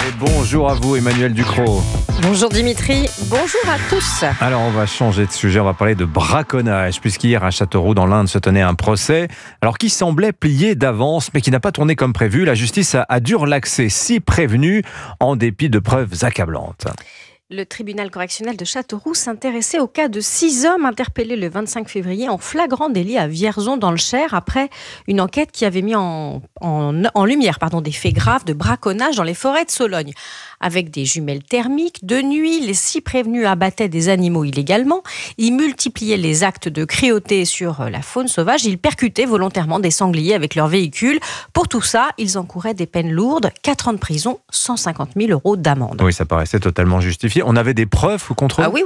Et bonjour à vous Emmanuel Ducrot. Bonjour Dimitri, bonjour à tous. Alors on va changer de sujet, on va parler de braconnage, puisqu'hier à Châteauroux dans l'Inde se tenait un procès, alors qui semblait plié d'avance mais qui n'a pas tourné comme prévu. La justice a dû relaxer 6 prévenus en dépit de preuves accablantes. Le tribunal correctionnel de Châteauroux s'intéressait au cas de 6 hommes interpellés le 25 février en flagrant délit à Vierzon dans le Cher après une enquête qui avait mis en lumière des faits graves de braconnage dans les forêts de Sologne. Avec des jumelles thermiques, de nuit, les 6 prévenus abattaient des animaux illégalement, ils multipliaient les actes de cruauté sur la faune sauvage, ils percutaient volontairement des sangliers avec leur véhicule. Pour tout ça, ils encouraient des peines lourdes, 4 ans de prison, 150 000 € d'amende. Oui, ça paraissait totalement justifié. On avait des preuves contre eux ? Ah oui,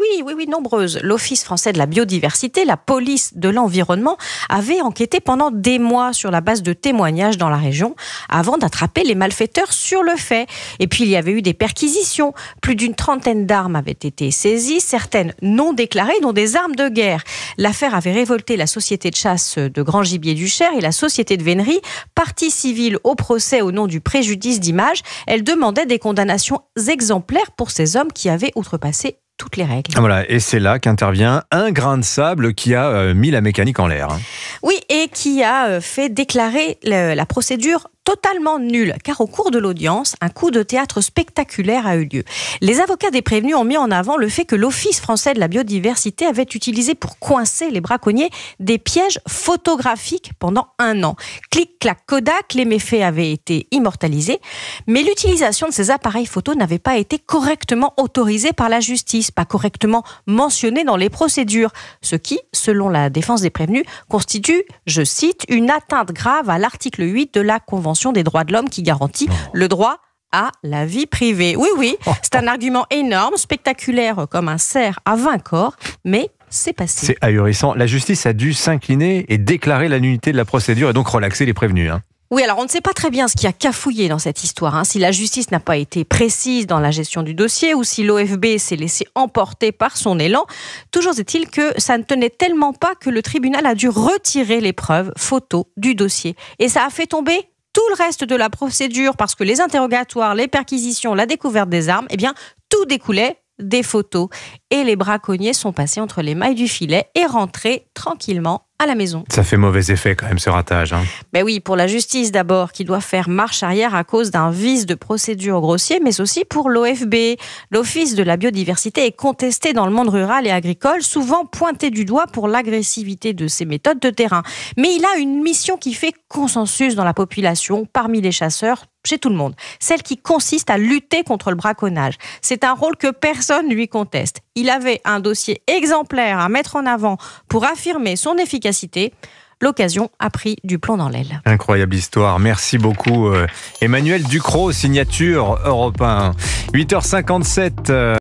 nombreuses. L'Office français de la biodiversité, la police de l'environnement, avait enquêté pendant des mois sur la base de témoignages dans la région avant d'attraper les malfaiteurs sur le fait. Et puis, il y avait eu des perquisitions. Plus d'une trentaine d'armes avaient été saisies, certaines non déclarées, dont des armes de guerre. L'affaire avait révolté la société de chasse de Grand Gibier du Cher et la société de vénerie, partie civile au procès au nom du préjudice d'image. Elle demandait des condamnations exemplaires pour ces hommes qui avaient outrepassé toutes les règles. Voilà, et c'est là qu'intervient un grain de sable qui a mis la mécanique en l'air. Oui, et qui a fait déclarer la procédure totalement nulle, car au cours de l'audience, un coup de théâtre spectaculaire a eu lieu. Les avocats des prévenus ont mis en avant le fait que l'Office français de la biodiversité avait utilisé pour coincer les braconniers des pièges photographiques pendant 1 an. Clic, clac, Kodak, les méfaits avaient été immortalisés, mais l'utilisation de ces appareils photos n'avait pas été correctement autorisée par la justice, pas correctement mentionnée dans les procédures, ce qui, selon la défense des prévenus, constitue, je cite, une atteinte grave à l'article 8 de la Convention des droits de l'homme qui garantit le droit à la vie privée. Oui, c'est un argument énorme, spectaculaire comme un cerf à 20 corps, mais c'est passé. C'est ahurissant. La justice a dû s'incliner et déclarer la nullité de la procédure et donc relaxer les prévenus. Oui, alors on ne sait pas très bien ce qui a cafouillé dans cette histoire, si la justice n'a pas été précise dans la gestion du dossier ou si l'OFB s'est laissé emporter par son élan. Toujours est-il que ça ne tenait tellement pas que le tribunal a dû retirer les preuves photos du dossier. Et ça a fait tomber tout le reste de la procédure parce que les interrogatoires, les perquisitions, la découverte des armes, tout découlait des photos. Et les braconniers sont passés entre les mailles du filet et rentrés tranquillement à la maison. Ça fait mauvais effet quand même ce ratage. Ben oui, pour la justice d'abord, qui doit faire marche arrière à cause d'un vice de procédure grossier, mais aussi pour l'OFB. L'Office de la biodiversité est contesté dans le monde rural et agricole, souvent pointé du doigt pour l'agressivité de ses méthodes de terrain. Mais il a une mission qui fait consensus dans la population, parmi les chasseurs, chez tout le monde. Celle qui consiste à lutter contre le braconnage. C'est un rôle que personne lui conteste. Il avait un dossier exemplaire à mettre en avant pour affirmer son efficacité. L'occasion a pris du plomb dans l'aile. Incroyable histoire. Merci beaucoup Emmanuel Ducrot, signature Europe 1. 8h57.